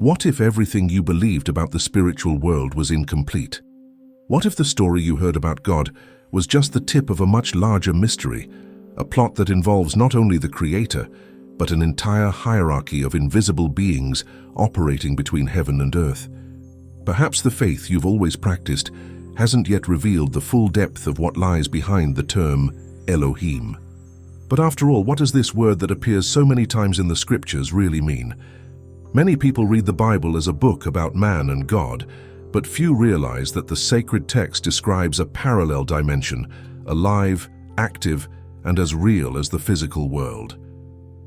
What if everything you believed about the spiritual world was incomplete? What if the story you heard about God was just the tip of a much larger mystery, a plot that involves not only the Creator, but an entire hierarchy of invisible beings operating between heaven and earth? Perhaps the faith you've always practiced hasn't yet revealed the full depth of what lies behind the term Elohim. But after all, what does this word that appears so many times in the scriptures really mean? Many people read the Bible as a book about man and God, but few realize that the sacred text describes a parallel dimension, alive, active, and as real as the physical world.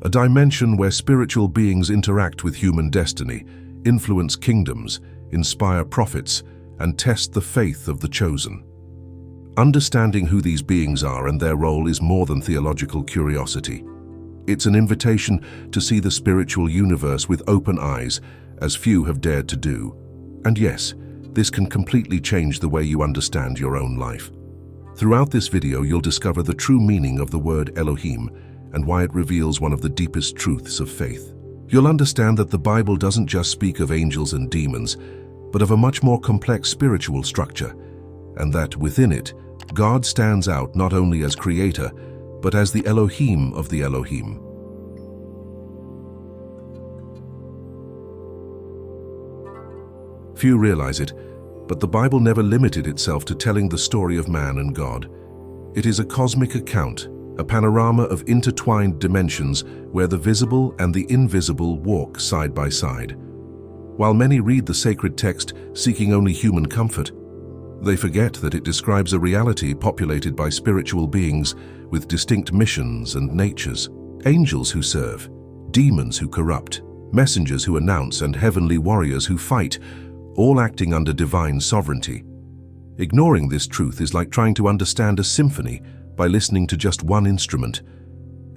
A dimension where spiritual beings interact with human destiny, influence kingdoms, inspire prophets, and test the faith of the chosen. Understanding who these beings are and their role is more than theological curiosity. It's an invitation to see the spiritual universe with open eyes, as few have dared to do. And yes, this can completely change the way you understand your own life. Throughout this video, you'll discover the true meaning of the word Elohim and why it reveals one of the deepest truths of faith. You'll understand that the Bible doesn't just speak of angels and demons, but of a much more complex spiritual structure, and that within it, God stands out not only as creator, but as the Elohim of the Elohim. Few realize it, but the Bible never limited itself to telling the story of man and God. It is a cosmic account, a panorama of intertwined dimensions where the visible and the invisible walk side by side. While many read the sacred text seeking only human comfort, they forget that it describes a reality populated by spiritual beings with distinct missions and natures. Angels who serve, demons who corrupt, messengers who announce, and heavenly warriors who fight, all acting under divine sovereignty. Ignoring this truth is like trying to understand a symphony by listening to just one instrument.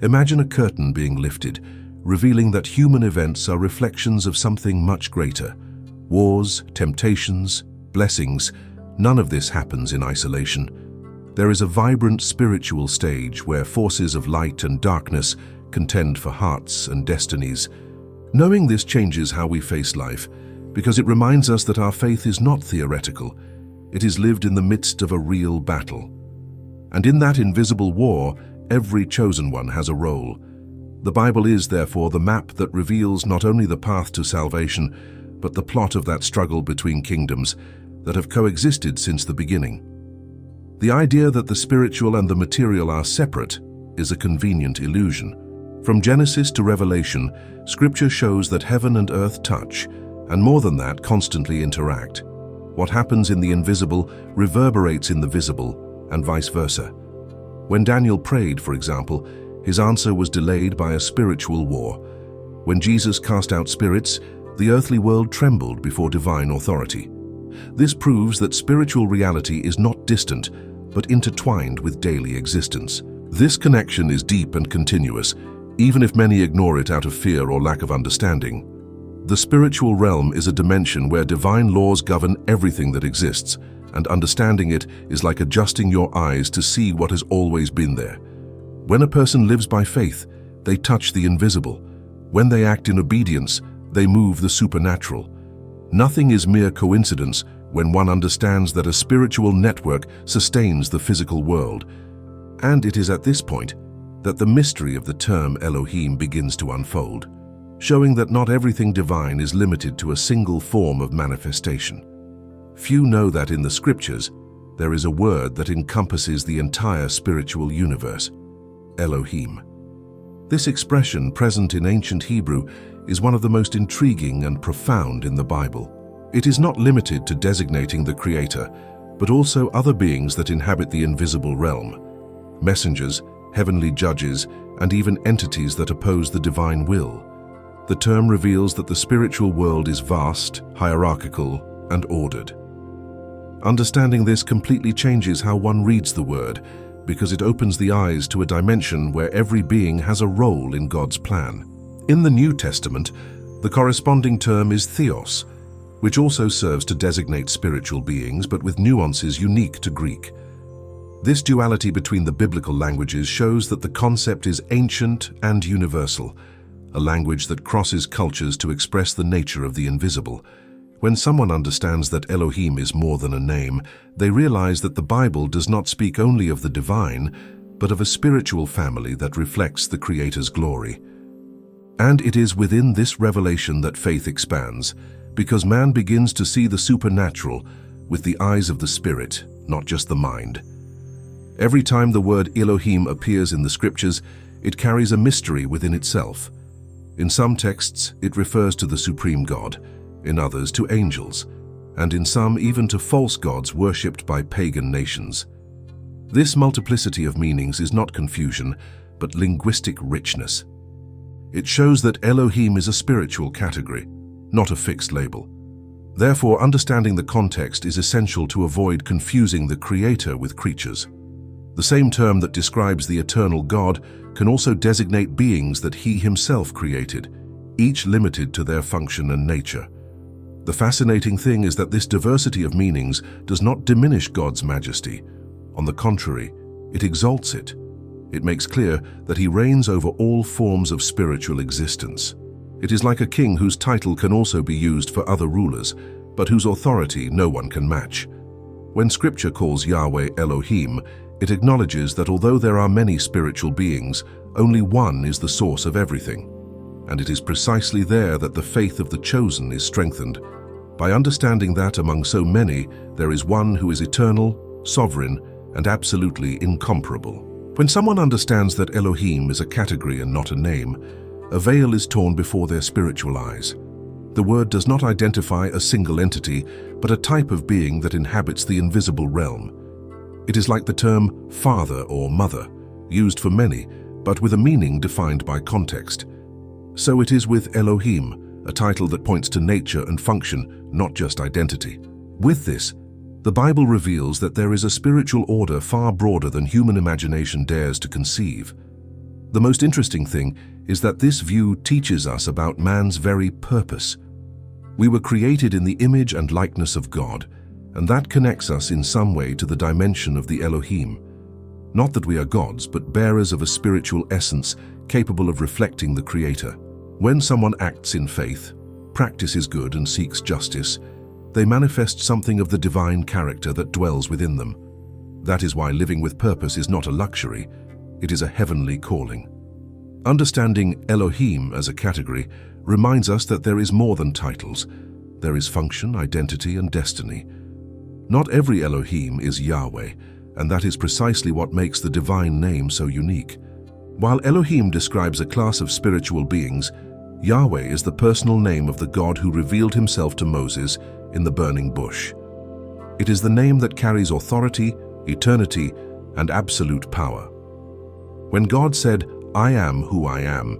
Imagine a curtain being lifted, revealing that human events are reflections of something much greater. Wars, temptations, blessings, none of this happens in isolation. There is a vibrant spiritual stage where forces of light and darkness contend for hearts and destinies. Knowing this changes how we face life, because it reminds us that our faith is not theoretical. It is lived in the midst of a real battle. And in that invisible war, every chosen one has a role. The Bible is, therefore, the map that reveals not only the path to salvation, but the plot of that struggle between kingdoms that have coexisted since the beginning. The idea that the spiritual and the material are separate is a convenient illusion. From Genesis to Revelation, Scripture shows that heaven and earth touch, and more than that, constantly interact. What happens in the invisible reverberates in the visible, and vice versa. When Daniel prayed, for example, his answer was delayed by a spiritual war. When Jesus cast out spirits, the earthly world trembled before divine authority. This proves that spiritual reality is not distant, but intertwined with daily existence. This connection is deep and continuous, even if many ignore it out of fear or lack of understanding. The spiritual realm is a dimension where divine laws govern everything that exists, and understanding it is like adjusting your eyes to see what has always been there. When a person lives by faith, they touch the invisible. When they act in obedience, they move the supernatural. Nothing is mere coincidence when one understands that a spiritual network sustains the physical world. And it is at this point that the mystery of the term Elohim begins to unfold, showing that not everything divine is limited to a single form of manifestation. Few know that in the scriptures, there is a word that encompasses the entire spiritual universe, Elohim. This expression, present in ancient Hebrew, is one of the most intriguing and profound in the Bible. It is not limited to designating the Creator, but also other beings that inhabit the invisible realm. Messengers, heavenly judges, and even entities that oppose the divine will. The term reveals that the spiritual world is vast, hierarchical, and ordered. Understanding this completely changes how one reads the word, because it opens the eyes to a dimension where every being has a role in God's plan. In the New Testament, the corresponding term is theos, which also serves to designate spiritual beings, but with nuances unique to Greek. This duality between the biblical languages shows that the concept is ancient and universal, a language that crosses cultures to express the nature of the invisible. When someone understands that Elohim is more than a name, they realize that the Bible does not speak only of the divine, but of a spiritual family that reflects the Creator's glory. And it is within this revelation that faith expands, because man begins to see the supernatural with the eyes of the Spirit, not just the mind. Every time the word Elohim appears in the Scriptures, it carries a mystery within itself. In some texts, it refers to the supreme God, in others to angels, and in some even to false gods worshipped by pagan nations. This multiplicity of meanings is not confusion, but linguistic richness. It shows that Elohim is a spiritual category, not a fixed label. Therefore, understanding the context is essential to avoid confusing the Creator with creatures. The same term that describes the eternal God can also designate beings that He Himself created, each limited to their function and nature. The fascinating thing is that this diversity of meanings does not diminish God's majesty. On the contrary, it exalts it. It makes clear that He reigns over all forms of spiritual existence. It is like a king whose title can also be used for other rulers, but whose authority no one can match. When Scripture calls Yahweh Elohim, it acknowledges that although there are many spiritual beings, only one is the source of everything. And it is precisely there that the faith of the chosen is strengthened. By understanding that among so many, there is one who is eternal, sovereign, and absolutely incomparable. When someone understands that Elohim is a category and not a name, a veil is torn before their spiritual eyes. The word does not identify a single entity, but a type of being that inhabits the invisible realm. It is like the term father or mother, used for many, but with a meaning defined by context. So it is with Elohim, a title that points to nature and function, not just identity. With this, the Bible reveals that there is a spiritual order far broader than human imagination dares to conceive. The most interesting thing is that this view teaches us about man's very purpose. We were created in the image and likeness of God, and that connects us in some way to the dimension of the Elohim. Not that we are gods, but bearers of a spiritual essence capable of reflecting the Creator. When someone acts in faith, practices good and seeks justice, they manifest something of the divine character that dwells within them. That is why living with purpose is not a luxury, it is a heavenly calling. Understanding Elohim as a category reminds us that there is more than titles. There is function, identity, and destiny. Not every Elohim is Yahweh, and that is precisely what makes the divine name so unique. While Elohim describes a class of spiritual beings, Yahweh is the personal name of the God who revealed Himself to Moses in the burning bush. It is the name that carries authority, eternity, and absolute power. When God said, "I am who I am,"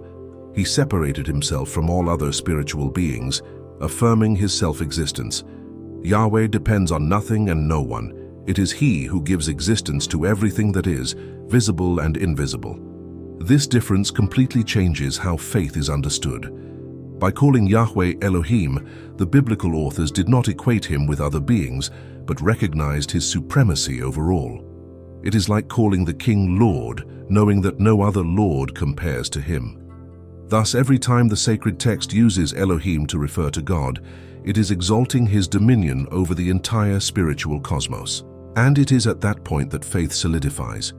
He separated Himself from all other spiritual beings, affirming His self-existence. Yahweh depends on nothing and no one. It is He who gives existence to everything that is, visible and invisible. This difference completely changes how faith is understood. By calling Yahweh Elohim, the biblical authors did not equate Him with other beings, but recognized His supremacy over all. It is like calling the King Lord, knowing that no other Lord compares to Him. Thus, every time the sacred text uses Elohim to refer to God, it is exalting His dominion over the entire spiritual cosmos. And it is at that point that faith solidifies,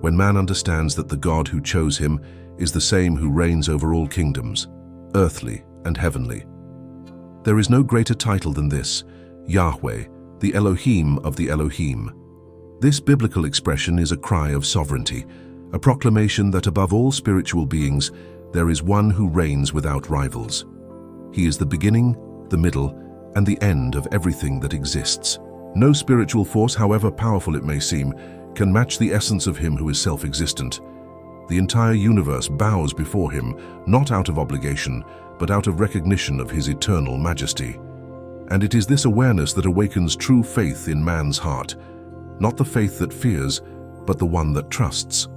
when man understands that the God who chose him is the same who reigns over all kingdoms, earthly and heavenly. There is no greater title than this, Yahweh, the Elohim of the Elohim. This biblical expression is a cry of sovereignty, a proclamation that above all spiritual beings, there is one who reigns without rivals. He is the beginning, the middle, and the end of everything that exists. No spiritual force, however powerful it may seem, can match the essence of Him who is self-existent. The entire universe bows before Him, not out of obligation, but out of recognition of His eternal majesty. And it is this awareness that awakens true faith in man's heart, not the faith that fears, but the one that trusts.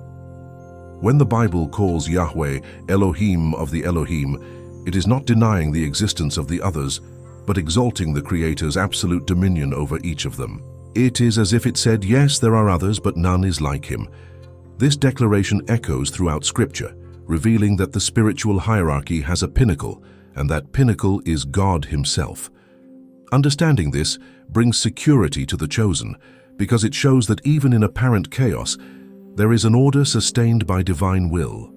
When the Bible calls Yahweh Elohim of the Elohim, it is not denying the existence of the others, but exalting the Creator's absolute dominion over each of them. It is as if it said, yes, there are others, but none is like Him. This declaration echoes throughout Scripture, revealing that the spiritual hierarchy has a pinnacle, and that pinnacle is God Himself. Understanding this brings security to the chosen, because it shows that even in apparent chaos, there is an order sustained by divine will.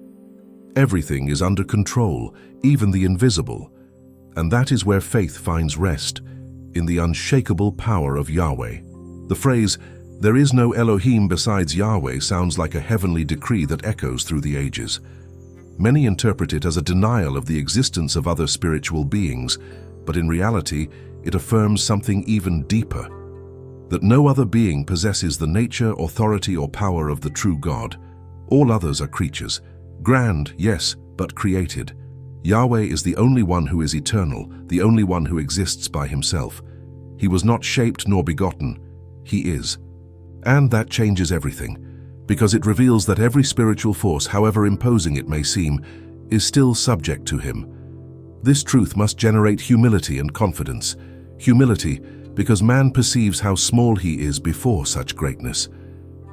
Everything is under control, even the invisible, and that is where faith finds rest, in the unshakable power of Yahweh. The phrase, "There is no Elohim besides Yahweh," sounds like a heavenly decree that echoes through the ages. Many interpret it as a denial of the existence of other spiritual beings, but in reality, it affirms something even deeper, that no other being possesses the nature, authority, or power of the true God. All others are creatures, grand, yes, but created. Yahweh is the only one who is eternal, the only one who exists by Himself. He was not shaped nor begotten, He is. And that changes everything, because it reveals that every spiritual force, however imposing it may seem, is still subject to Him. This truth must generate humility and confidence. Humility, because man perceives how small he is before such greatness.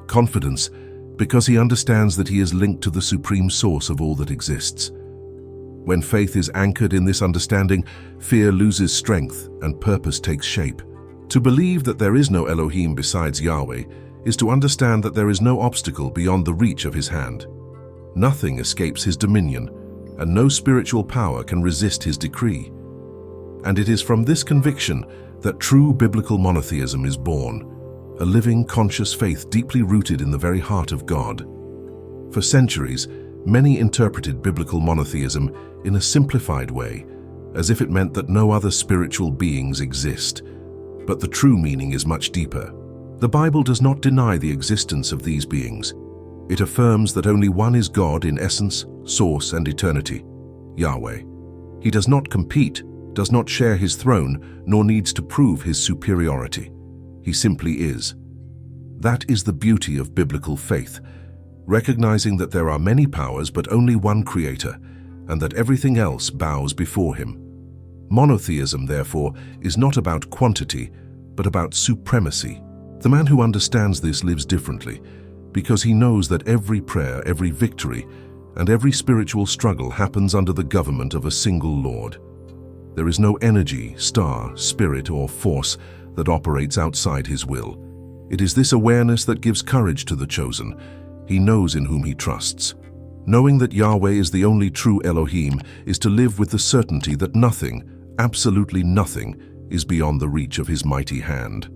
Confidence, because he understands that he is linked to the supreme source of all that exists. When faith is anchored in this understanding, fear loses strength and purpose takes shape. To believe that there is no Elohim besides Yahweh is to understand that there is no obstacle beyond the reach of His hand. Nothing escapes His dominion, and no spiritual power can resist His decree. And it is from this conviction that true biblical monotheism is born, a living, conscious faith deeply rooted in the very heart of God. For centuries, many interpreted biblical monotheism in a simplified way, as if it meant that no other spiritual beings exist. But the true meaning is much deeper. The Bible does not deny the existence of these beings. It affirms that only one is God in essence, source, and eternity, Yahweh. He does not compete, does not share His throne, nor needs to prove His superiority. He simply is. That is the beauty of biblical faith, recognizing that there are many powers but only one Creator, and that everything else bows before Him. Monotheism, therefore, is not about quantity, but about supremacy. The man who understands this lives differently, because he knows that every prayer, every victory, and every spiritual struggle happens under the government of a single Lord. There is no energy, star, spirit, or force that operates outside His will. It is this awareness that gives courage to the chosen. He knows in whom he trusts. Knowing that Yahweh is the only true Elohim is to live with the certainty that nothing, absolutely nothing, is beyond the reach of His mighty hand.